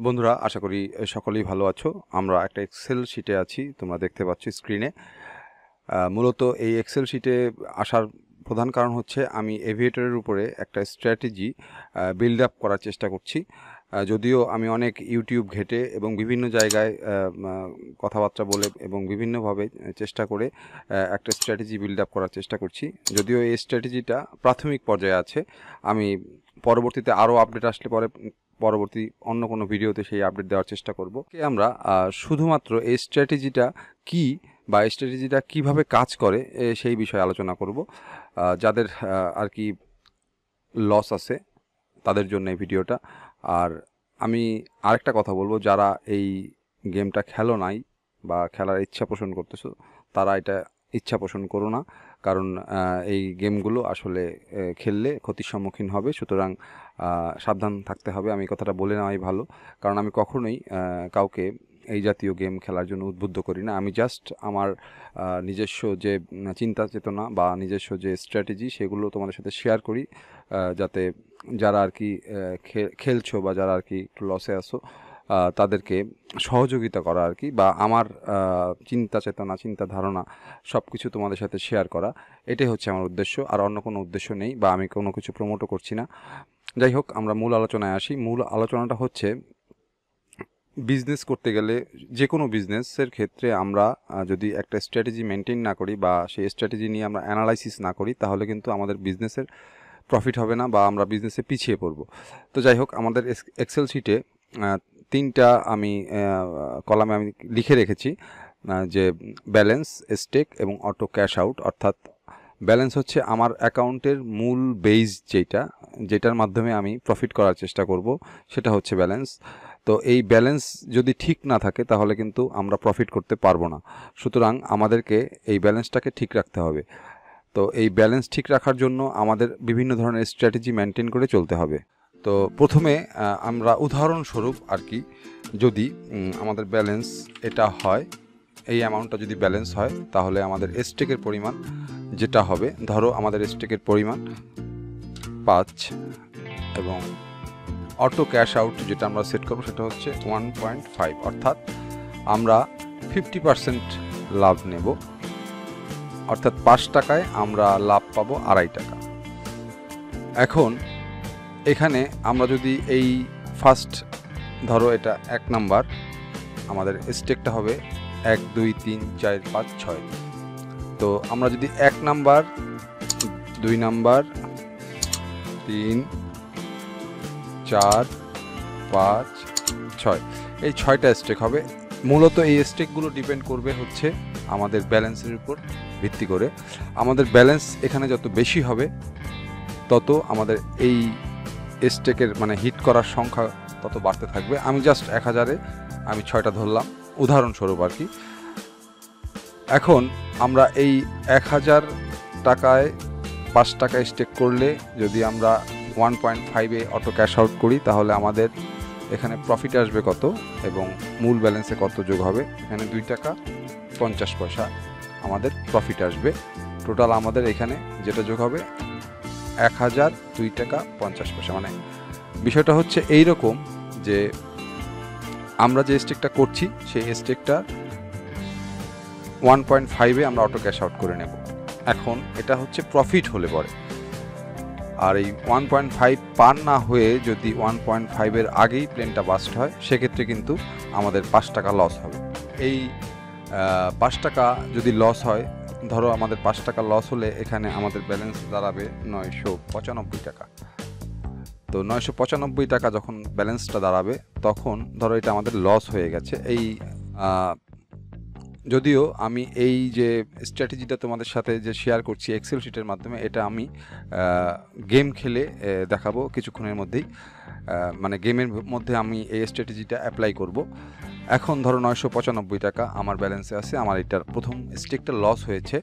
বন্ধুরা আশা করি সকলেই ভালো আছো। আমরা একটা এক্সেল শিটে আছি, তোমরা দেখতে পাচ্ছ স্ক্রিনে। মূলত এই এক্সেল শিটে আসার প্রধান কারণ হচ্ছে আমি এভিয়েটরের উপরে একটা স্ট্র্যাটেজি বিল্ড আপ করার চেষ্টা করছি। যদিও আমি অনেক ইউটিউব ঘেটে এবং বিভিন্ন জায়গায় কথাবার্তা বলে এবং বিভিন্নভাবে চেষ্টা করে একটা স্ট্র্যাটেজি বিল্ড আপ করার চেষ্টা করছি, যদিও এই স্ট্র্যাটেজিটা প্রাথমিক পর্যায়ে আছে। আমি পরবর্তীতে আরও আপডেট আসলে পরবর্তী অন্য কোনো ভিডিওতে সেই আপডেট দেওয়ার চেষ্টা করব। আমরা শুধুমাত্র এই স্ট্র্যাটেজিটা কি বা এই স্ট্র্যাটেজিটা কীভাবে কাজ করে সেই বিষয়ে আলোচনা করব। যাদের আর কি লস আছে তাদের জন্য এই ভিডিওটা। আর আমি আরেকটা কথা বলবো, যারা এই গেমটা খেলো নাই বা খেলার ইচ্ছা পোষণ করতেছো তারা এটা ইচ্ছা পোষণ করো না, কারণ এই গেমগুলো আসলে খেললে ক্ষতির সম্মুখীন হবে। সুতরাং সাবধান থাকতে হবে। আমি কথাটা বলে নেওয়াই ভালো, কারণ আমি কখনোই কাউকে এই জাতীয় গেম খেলার জন্য উদ্বুদ্ধ করি না। আমি জাস্ট আমার নিজস্ব যে চিন্তা চেতনা বা নিজস্ব যে স্ট্র্যাটেজি সেগুলো তোমাদের সাথে শেয়ার করি, যাতে যারা আর কি খেলছো বা যারা আর কি একটু লসে আসো তাদেরকে সহযোগিতা করা আর কি, বা আমার চিন্তা চেতনা চিন্তা ধারণা সব কিছু তোমাদের সাথে শেয়ার করা, এটাই হচ্ছে আমার উদ্দেশ্য। আর অন্য কোনো উদ্দেশ্য নেই, বা আমি কোনো কিছু প্রমোটও করছি না। যাই হোক, আমরা মূল আলোচনায় আসি। মূল আলোচনাটা হচ্ছে বিজনেস করতে গেলে, যে কোনো বিজনেসের ক্ষেত্রে আমরা যদি একটা স্ট্র্যাটেজি মেনটেন না করি বা সেই স্ট্র্যাটেজি নিয়ে আমরা অ্যানালাইসিস না করি, তাহলে কিন্তু আমাদের বিজনেসের প্রফিট হবে না বা আমরা বিজনেসে পিছিয়ে পড়ব। তো যাই হোক, আমাদের এক্সেল শিটে তিনটা আমি কলামে আমি লিখে রেখেছি যে ব্যালেন্স, স্টেক এবং অটো ক্যাশ আউট। অর্থাৎ ব্যালেন্স হচ্ছে আমার অ্যাকাউন্টের মূল বেস, যেটার মাধ্যমে আমি প্রফিট করার চেষ্টা করব, সেটা হচ্ছে ব্যালেন্স। তো এই ব্যালেন্স যদি ঠিক না থাকে তাহলে কিন্তু আমরা প্রফিট করতে পারবো না। সুতরাং আমাদেরকে এই ব্যালেন্সটাকে ঠিক রাখতে হবে। তো এই ব্যালেন্স ঠিক রাখার জন্য আমাদের বিভিন্ন ধরনের স্ট্র্যাটেজি মেনটেন করে চলতে হবে। তো প্রথমে আমরা উদাহরণস্বরূপ আর কি, যদি আমাদের ব্যালেন্স এটা হয়, এই অ্যামাউন্টটা যদি ব্যালেন্স হয়, তাহলে আমাদের স্টেকের পরিমাণ যেটা হবে, ধরো আমাদের স্টেকের পরিমাণ 5 এবং অটো ক্যাশ আউট যেটা আমরা সেট করবো সেটা হচ্ছে 1.5, অর্থাৎ আমরা 50% লাভ নেব। অর্থাৎ 5 টাকায় আমরা লাভ পাবো 2.5 টাকা। এখন এখানে আমরা যদি এই ফার্স্ট ধরো এটা 1 নাম্বার, আমাদের স্টেকটা হবে 1 2 3 4 5 6। তো আমরা যদি 1 নাম্বার, 2 নাম্বার, 3 4 5 6, এই 6টা স্টেক হবে। মূলত এই স্টেকগুলো ডিপেন্ড করবে হচ্ছে আমাদের ব্যালেন্সের উপর ভিত্তি করে। আমাদের ব্যালেন্স এখানে যত বেশি হবে তত আমাদের এই স্টেকের মানে হিট করার সংখ্যা তত বাড়তে থাকবে। আমি জাস্ট 1000-এ আমি 6টা ধরলাম উদাহরণস্বরূপ আর কি। এখন আমরা এই 1000 টাকায় 5 টাকা স্টেক করলে যদি আমরা 1.5-এ অটো ক্যাশ আউট করি, তাহলে আমাদের এখানে প্রফিট আসবে কত এবং মূল ব্যালেন্সে কত যোগ হবে, এখানে 2 টাকা 50 পয়সা আমাদের প্রফিট আসবে। টোটাল আমাদের এখানে যেটা যোগ হবে 1000 2 টাকা 50 পয়সা। মানে বিষয়টা হচ্ছে এই রকম যে আমরা যে স্টেকটা করছি সেই স্টেকটা 1.5-এ আমরা অটো ক্যাশ আউট করে নেব। এখন এটা হচ্ছে প্রফিট হলে পরে। আর এই 1.5 পার না হয়ে যদি 1.5-এর আগেই প্লেনটা বাস্ট হয়, সেক্ষেত্রে কিন্তু আমাদের 5 টাকা লস হবে। এই 5 টাকা যদি লস হয়, ধরো আমাদের 5 টাকা লস হলে এখানে আমাদের ব্যালেন্স দাঁড়াবে 995 টাকা। তো 995 টাকা যখন ব্যালেন্সটা দাঁড়াবে, তখন ধরো এটা আমাদের লস হয়ে গেছে। এই যদিও আমি এই যে স্ট্র্যাটেজিটা তোমাদের সাথে যে শেয়ার করছি এক্সেল শিটের মাধ্যমে, এটা আমি গেম খেলে দেখাবো কিছুক্ষণের মধ্যেই। মানে গেমের মধ্যে আমি এই স্ট্র্যাটেজিটা অ্যাপ্লাই করব। এখন ধরো 995 টাকা আমার ব্যালেন্সে আছে, আমার এটার প্রথম স্টেকটা লস হয়েছে।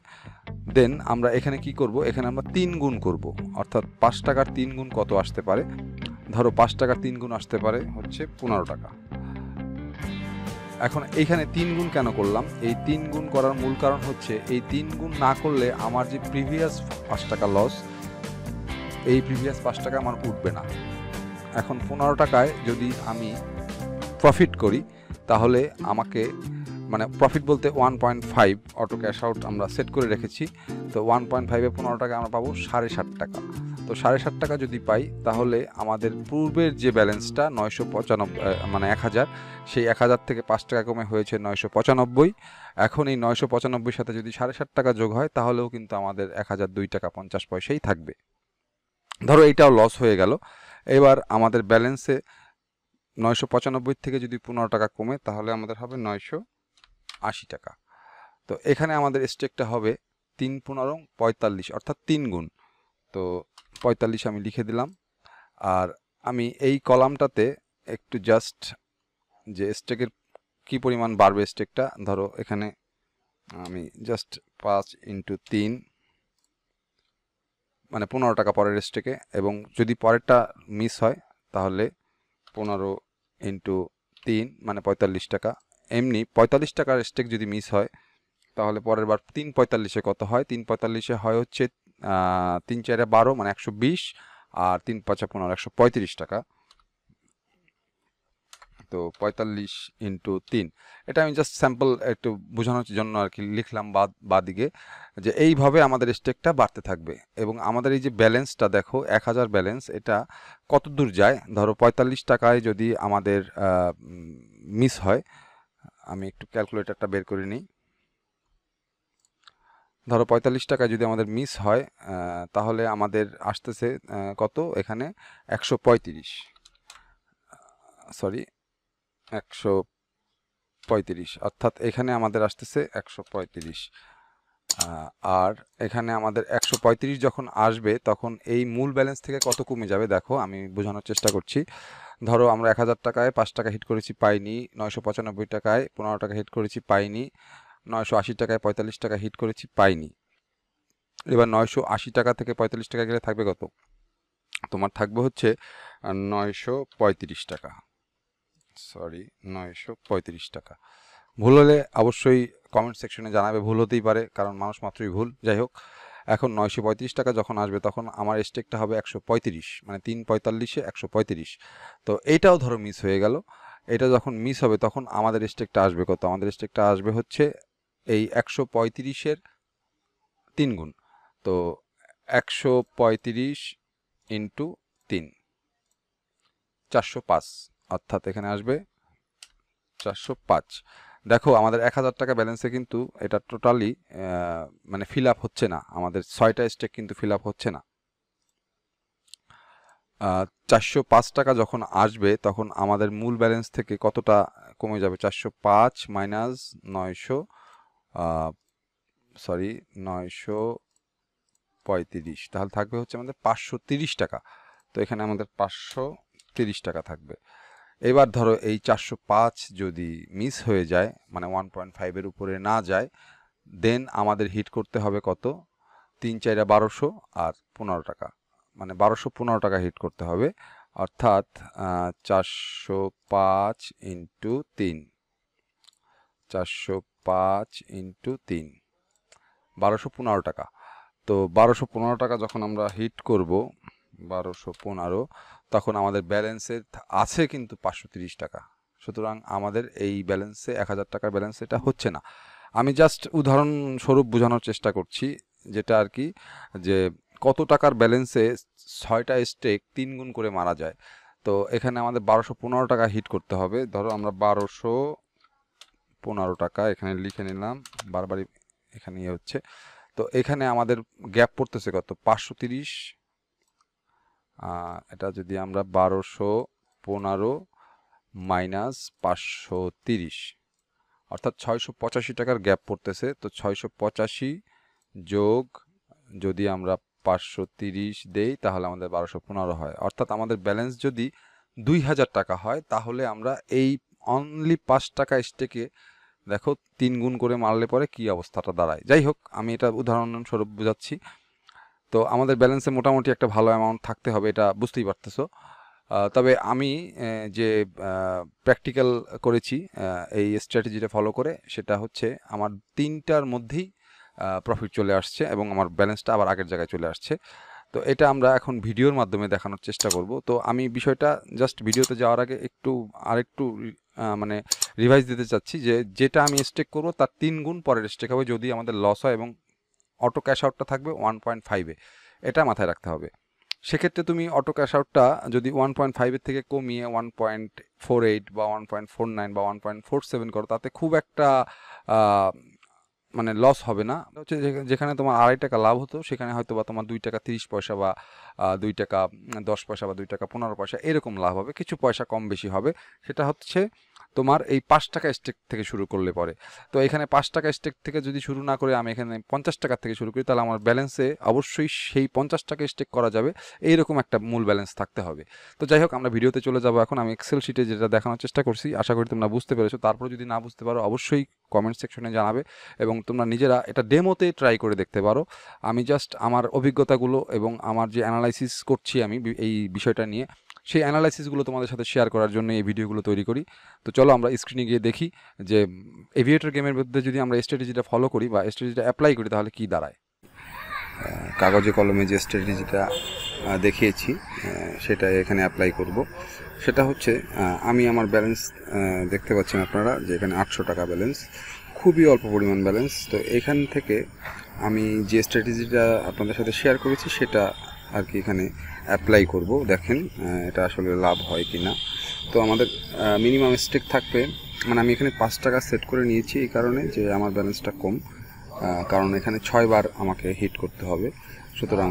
দেন আমরা এখানে কি করব, এখানে আমরা 3 গুণ করব। অর্থাৎ 5 টাকার 3 গুণ কত আসতে পারে, ধরো 5 টাকার 3 গুণ আসতে পারে হচ্ছে 15 টাকা। এখন এইখানে 3 গুণ কেন করলাম, এই 3 গুণ করার মূল কারণ হচ্ছে এই 3 গুণ না করলে আমার যে প্রিভিয়াস 5 টাকা লস, এই প্রিভিয়াস 5 টাকা আমার উঠবে না। এখন 15 টাকায় যদি আমি প্রফিট করি তাহলে আমাকে মানে প্রফিট বলতে 1.5 অটো ক্যাশ আউট আমরা সেট করে রেখেছি। তো 1.5-এ 15 টাকা আমরা পাবো 7.5 টাকা। তো 7.5 টাকা যদি পাই তাহলে আমাদের পূর্বের যে ব্যালেন্সটা 995 মানে 1000, সেই 1000 থেকে 5 টাকা কমে হয়েছে 995। এখন এই 995 সাথে যদি 7.5 টাকা যোগ হয় তাহলেও কিন্তু আমাদের 1002 টাকা 50 পয়সাই থাকবে। ধরো এইটাও লস হয়ে গেল। এবার আমাদের ব্যালেন্সে 995 থেকে যদি 15 টাকা কমে তাহলে আমাদের হবে 980 টাকা। তো এখানে আমাদের স্টেকটা হবে 3×15 45 অর্থাৎ 3 গুণ। তো 45 আমি লিখে দিলাম। আর আমি এই কলামটাতে একটু জাস্ট যে স্টেকের কি পরিমাণ বাড়বে স্টেকটা, ধরো এখানে আমি জাস্ট 5×3 মানে 15 টাকা পরের স্টেকে, এবং যদি পরেরটা মিস হয় তাহলে 15×3 মানে 45 টাকা। এমনি 45 টাকার স্টেক যদি মিস হয় তাহলে পরের বার 3×45-এ কত হয়? 3×45-এ হয় হচ্ছে 3×4 = 12 মানে 120, আর 3×5 = 15 135 টাকা। তো 45×3 এটা আমি জাস্ট স্যাম্পল একটু বোঝানোর জন্য আর কি লিখলাম বাদিকে, যে এইভাবে আমাদের স্টেকটা বাড়তে থাকবে। এবং আমাদের এই যে ব্যালেন্সটা দেখো 1000 ব্যালেন্স, এটা কত দূর যায়? ধরো 45 টাকায় যদি আমাদের মিস হয়, আমি একটু ক্যালকুলেটরটা বের করে নিই। ধরো 45 টাকায় যদি আমাদের মিস হয় তাহলে আমাদের আসতেছে কত? এখানে 135, সরি 135, অর্থাৎ এখানে আমাদের আসতেছে 135। আর এখানে আমাদের 135 যখন আসবে তখন এই মূল ব্যালেন্স থেকে কত কমে যাবে দেখো, আমি বোঝানোর চেষ্টা করছি। ধরো আমরা 1000 টাকায় 5 টাকা হিট করেছি, পাইনি। 995 টাকায় 15 টাকা হিট করেছি, পাইনি। 980 টাকায় 45 টাকা হিট করেছি, পাইনি। এবার 980 টাকা থেকে 45 টাকা গেলে থাকবে কত? তোমার থাকবে হচ্ছে 935 টাকা, সরি 935 টাকা। ভুল হলে অবশ্যই কমেন্ট সেকশনে জানাবে, ভুল হতেই পারে, কারণ মানুষ মাত্রই ভুল। যাই হোক, এখন 935 টাকা যখন আসবে তখন আমার স্টেকটা হবে 135, মানে 3×45-এ 135। তো এইটাও ধরো মিস হয়ে গেল। এটা যখন মিস হবে তখন আমাদের স্টেকটা আসবে কত? আমাদের স্টেকটা আসবে হচ্ছে এই 135-এর 3 গুণ। তো 135×3 405, অর্থাৎ এখানে আসবে 405। দেখো আমাদের 1000 টাকা ব্যালেন্সে কিন্তু এটা টোটালি মানে ফিল আপ হচ্ছে না, আমাদের 6টা স্টেক কিন্তু ফিল আপ হচ্ছে না। 405 টাকা যখন আসবে তখন আমাদের মূল ব্যালেন্স থেকে কতটা কমে যাবে? 405 মাইনাস 900, সরি 935, তাহলে থাকবে হচ্ছে আমাদের 530 টাকা। তো এখানে আমাদের 530 টাকা থাকবে। এবার ধরো এই 405 যদি মিস হয়ে যায়, মানে 1.5-এর উপরে না যায়, দেন আমাদের হিট করতে হবে কত? 3×4 = 1200 আর 15 টাকা, মানে 1215 টাকা হিট করতে হবে। অর্থাৎ 405×3 1215 টাকা। তো 1215 টাকা যখন আমরা হিট করব, 1215, তখন আমাদের ব্যালেন্সে আছে কিন্তু 530 টাকা। সুতরাং আমাদের এই ব্যালেন্সে 1000 টাকার ব্যালেন্স এটা হচ্ছে না। আমি জাস্ট উদাহরণস্বরূপ বোঝানোর চেষ্টা করছি, যেটা আর কি, যে কত টাকার ব্যালেন্সে 6টা স্টেক 3 গুণ করে মারা যায়। তো এখানে আমাদের 1215 টাকা হিট করতে হবে। ধরো আমরা 1215 টাকা এখানে লিখে নিলাম, বারবারই এখানে হচ্ছে। তো এখানে আমাদের গ্যাপ পড়তেছে কত? 530। এটা যদি আমরা 1215 মাইনাস 530, অর্থাৎ 685 টাকার গ্যাপ পড়তেছে। তো 685 যোগ যদি আমরা 530 দেই তাহলে আমাদের 1215 হয়। অর্থাৎ আমাদের ব্যালেন্স যদি 2000 টাকা হয় তাহলে আমরা এই অনলি 5 টাকা স্টেকে দেখো 3 গুণ করে মারলে পরে কি অবস্থাটা দাঁড়ায়। যাই হোক, আমি এটা উদাহরণস্বরূপ বোঝাচ্ছি। তো আমাদের ব্যালেন্সে মোটামুটি একটা ভালো অ্যামাউন্ট থাকতে হবে, এটা বুঝতেই পারতেছো। তবে আমি যে প্র্যাকটিক্যাল করেছি এই স্ট্র্যাটেজিটা ফলো করে, সেটা হচ্ছে আমার 3টার মধ্যেই প্রফিট চলে আসছে এবং আমার ব্যালেন্সটা আবার আগের জায়গায় চলে আসছে। তো এটা আমরা এখন ভিডিওর মাধ্যমে দেখানোর চেষ্টা করব। তো আমি বিষয়টা জাস্ট ভিডিওতে যাওয়ার আগে আরেকটু মানে রিভাইজ দিতে চাচ্ছি যে যেটা আমি স্টেক করব তার 3 গুণ পরের স্টেক হবে যদি আমাদের লস হয়, এবং অটো ক্যাশ আউটটা থাকবে 1.5-এ, এটা মাথায় রাখতে হবে। সেক্ষেত্রে তুমি অটো ক্যাশ আউটটা যদি 1.5-এর থেকে কমিয়ে 1.48 বা 1.49 বা 1.47 করো, তাতে খুব একটা মানে লস হবে না। হচ্ছে যেখানে তোমার 2.5 টাকা লাভ হতো সেখানে হয়তো বা তোমার 2 টাকা 30 পয়সা বা 2 টাকা 10 পয়সা বা 2 টাকা 15 পয়সা এরকম লাভ হবে, কিছু পয়সা কম বেশি হবে। সেটা হচ্ছে তোমার এই 5 টাকা স্টেক থেকে শুরু করলে পরে। তো এখানে 5 টাকা স্টেক থেকে যদি শুরু না করে আমি এখানে 50 টাকা থেকে শুরু করি, তাহলে আমার ব্যালেন্সে অবশ্যই সেই 50 টাকা স্টেক করা যাবে এইরকম একটা মূল ব্যালেন্স থাকতে হবে। তো যাই হোক, আমরা ভিডিওতে চলে যাব এখন। আমি এক্সেল শিটে যেটা দেখানোর চেষ্টা করছি, আশা করি তোমরা বুঝতে পেরেছো। তারপর যদি না বুঝতে পারো অবশ্যই কমেন্ট সেকশনে জানাবে, এবং তোমরা নিজেরা এটা ডেমোতে ট্রাই করে দেখতে পারো। আমি জাস্ট আমার অভিজ্ঞতাগুলো এবং আমার যে অ্যানালাইসিস করছি আমি এই বিষয়টা নিয়ে, সেই অ্যানালাইসিসগুলো তোমাদের সাথে শেয়ার করার জন্য এই ভিডিওগুলো তৈরি করি। তো চলো আমরা স্ক্রিনে গিয়ে দেখি যে এভিয়েটর গেমের মধ্যে যদি আমরা স্ট্র্যাটেজিটা ফলো করি বা স্ট্র্যাটেজিটা অ্যাপ্লাই করি তাহলে কি দাঁড়ায়। কাগজে কলমে যে স্ট্র্যাটেজিটা দেখিয়েছি সেটা এখানে অ্যাপ্লাই করব। সেটা হচ্ছে আমি আমার ব্যালেন্স দেখতে পাচ্ছেন আপনারা যে এখানে 800 টাকা ব্যালেন্স, খুবই অল্প পরিমাণ ব্যালেন্স। তো এখান থেকে আমি যে স্ট্র্যাটেজিটা আপনাদের সাথে শেয়ার করেছি সেটা আর কি এখানে অ্যাপ্লাই করব। দেখেন এটা আসলে লাভ হয় কি না। তো আমাদের মিনিমাম স্টেক থাকবে, মানে আমি এখানে 5 টাকা সেট করে নিয়েছি এই কারণে যে আমার ব্যালেন্সটা কম, কারণ এখানে 6 বার আমাকে হিট করতে হবে। সুতরাং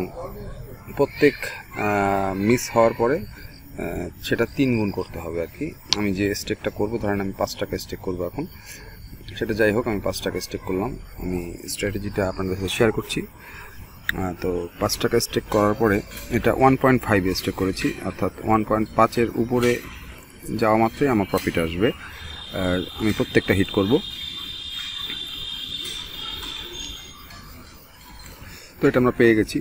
প্রত্যেক মিস হওয়ার পরে সেটা 3 গুণ করতে হবে আর কি। আমি যে স্টেকটা করব, ধরেন আমি 5 টাকা স্টেক করব এখন, সেটা যাই হোক আমি 5 টাকা স্টেক করলাম। আমি স্ট্র্যাটেজিটা আপনাদের সাথে শেয়ার করছি। তো 5 টাকা স্টেক করার পরে এটা 1.5 স্টেক করেছি, অর্থাৎ 1.5-এর উপরে যাওয়া মাত্রই আমার প্রফিট আসবে। আমি প্রত্যেকটা হিট করব। তো এটা আমরা পেয়ে গেছি।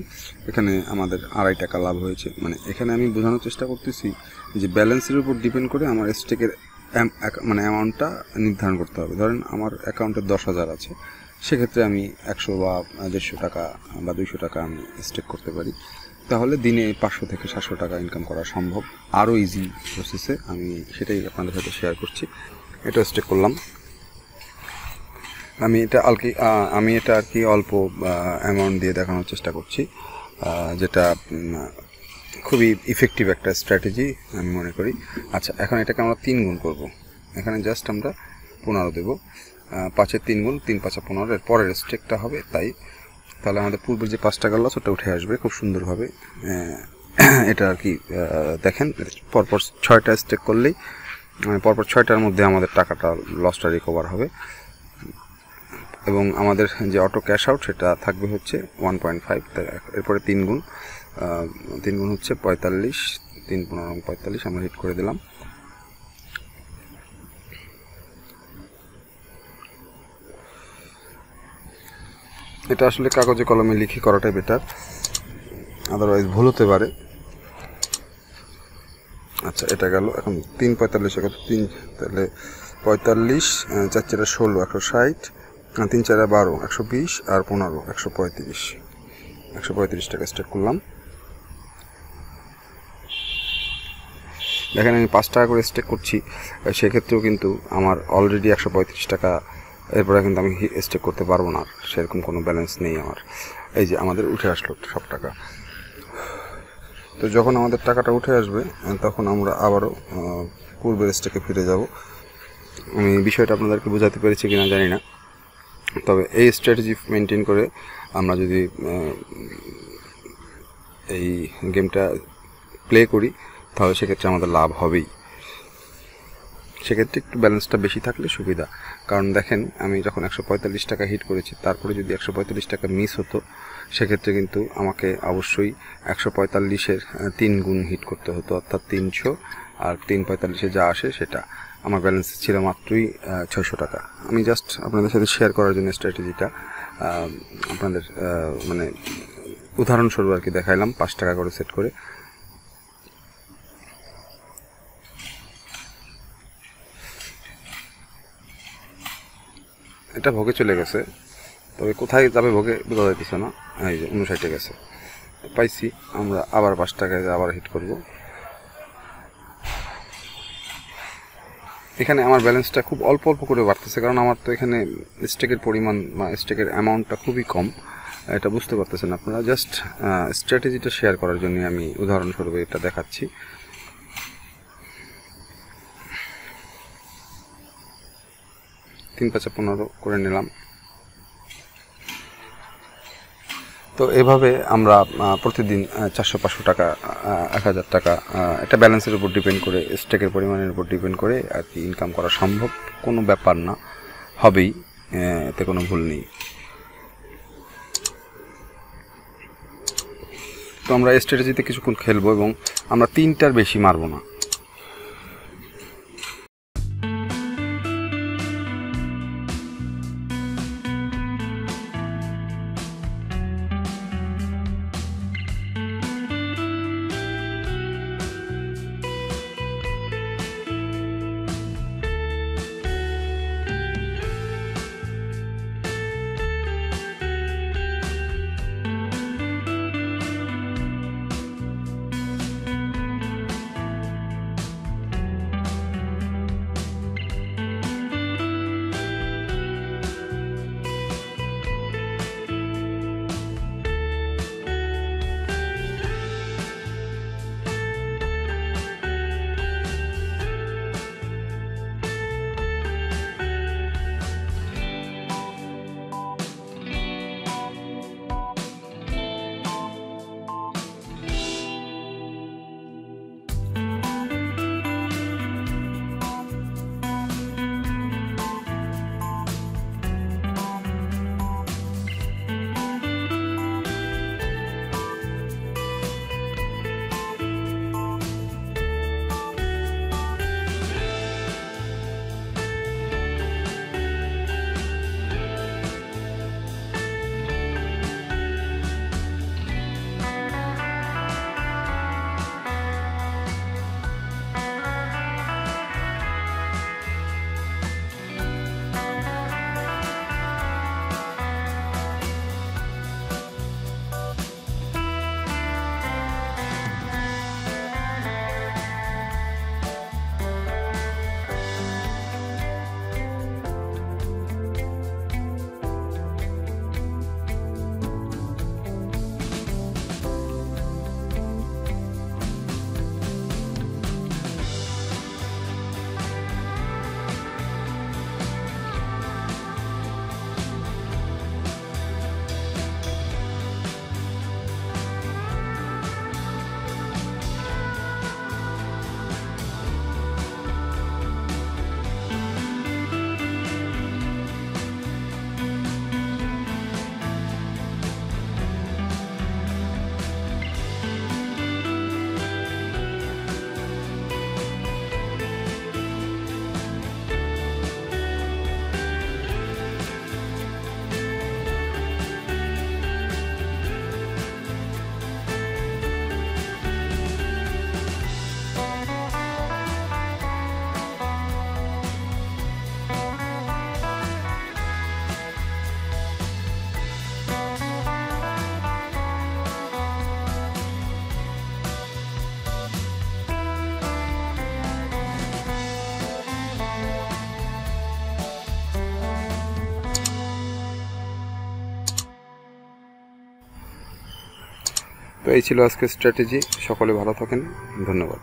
এখানে আমাদের 2.5 টাকা লাভ হয়েছে। মানে এখানে আমি বোঝানোর চেষ্টা করতেছি যে ব্যালেন্সের উপর ডিপেন্ড করে আমার স্টেকের মানে অ্যামাউন্টটা নির্ধারণ করতে হবে। ধরেন আমার অ্যাকাউন্টে 10,000 আছে, সেক্ষেত্রে আমি 100 বা 150 টাকা বা 200 টাকা আমি স্টেক করতে পারি। তাহলে দিনে 500 থেকে 700 টাকা ইনকাম করা সম্ভব, আরও ইজি প্রসেসে। আমি সেটাই আপনাদের সাথে শেয়ার করছি। এটা স্টেক করলাম। আমি এটা আর কি অল্প অ্যামাউন্ট দিয়ে দেখানোর চেষ্টা করছি, যেটা খুবই ইফেক্টিভ একটা স্ট্র্যাটেজি আমি মনে করি। আচ্ছা, এখন এটাকে আমরা 3 গুণ করব। এখানে জাস্ট আমরা 15 দেবো। 5-এর 3 গুণ, 3 5 15, এর পরের স্টেকটা হবে তাই। তাহলে আমাদের পূর্বের যে 5 টাকার লস ওটা উঠে আসবে খুব সুন্দরভাবে। এটা আর কি দেখেন, পরপর 6টা স্টেক করলেই পরপর 6টার মধ্যে আমাদের টাকাটা লসটা রিকভার হবে, এবং আমাদের যে অটো ক্যাশ আউট সেটা থাকবে হচ্ছে 1.5। এরপরে 3 গুণ, 3 গুণ হচ্ছে 45, 3 15 45 আমরা হিট করে দিলাম। এটা আসলে কাগজে কলমে লিখে করাটাই বেটার, আদারওয়াইজ ভুল হতে পারে। আচ্ছা, এটা গেল। এখন 3 45 কত, 3 তাহলে 45, 4 4 16, 160, 3 4 12, 120, আর 15 135 টাকা স্টেক করলাম। দেখেন আমি 5 টাকা করে স্টেক করছি, সেক্ষেত্রেও কিন্তু আমার অলরেডি 135 টাকা। এরপরে কিন্তু আমি স্টেক করতে পারবো না, সেরকম কোনো ব্যালেন্স নেই আমার। এই যে আমাদের উঠে আসলো সব টাকা। তো যখন আমাদের টাকাটা উঠে আসবে তখন আমরা আবারও পূর্বের স্টেকে ফিরে যাব। আমি বিষয়টা আপনাদেরকে বোঝাতে পেরেছি কিনা জানি না, তবে এই স্ট্র্যাটেজি মেনটেন করে আমরা যদি এই গেমটা প্লে করি তাহলে সেক্ষেত্রে আমাদের লাভ হবেই। সেক্ষেত্রে একটু ব্যালেন্সটা বেশি থাকলে সুবিধা। কারণ দেখেন আমি যখন 145 টাকা হিট করেছি, তারপরে যদি 145 টাকা মিস হতো, সেক্ষেত্রে কিন্তু আমাকে অবশ্যই 145-এর 3 গুণ হিট করতে হতো, অর্থাৎ 300, আর 345-এ যা আসে সেটা। আমার ব্যালেন্স ছিল মাত্রই 600 টাকা। আমি জাস্ট আপনাদের সাথে শেয়ার করার জন্য স্ট্র্যাটেজিটা আপনাদের মানে উদাহরণস্বরূপ আর কি দেখাইলাম, 5 টাকা করে সেট করে। এটা ভোগে চলে গেছে, তবে কোথায় যাবে ভোগে বোঝা যাইতেছে না। এই যে 59-এ গেছে, পাইছি। আমরা আবার 5 টাকায় আবার হিট করব। এখানে আমার ব্যালেন্সটা খুব অল্প অল্প করে বাড়তেছে, কারণ আমার তো এখানে স্টেকের পরিমাণ বা স্টেকের অ্যামাউন্টটা খুবই কম। এটা বুঝতে পারতেছেন আপনারা। জাস্ট স্ট্র্যাটেজিটা শেয়ার করার জন্য আমি উদাহরণস্বরূপ এটা দেখাচ্ছি। তিন 5 15 করে নিলাম। তো এভাবে আমরা প্রতিদিন 400-500 টাকা, 1000 টাকা, এটা ব্যালেন্সের উপর ডিপেন্ড করে, স্টেকের পরিমাণের উপর ডিপেন্ড করে আর কি ইনকাম করা সম্ভব। কোনো ব্যাপার না, হবেই, এতে কোনো ভুল নেই। তো আমরা স্ট্র্যাটেজিতে কিছুক্ষণ খেলবো এবং আমরা 3টার বেশি মারবো না। তো এই ছিল আজকের স্ট্র্যাটেজি। সকলে ভালো থাকেন, ধন্যবাদ।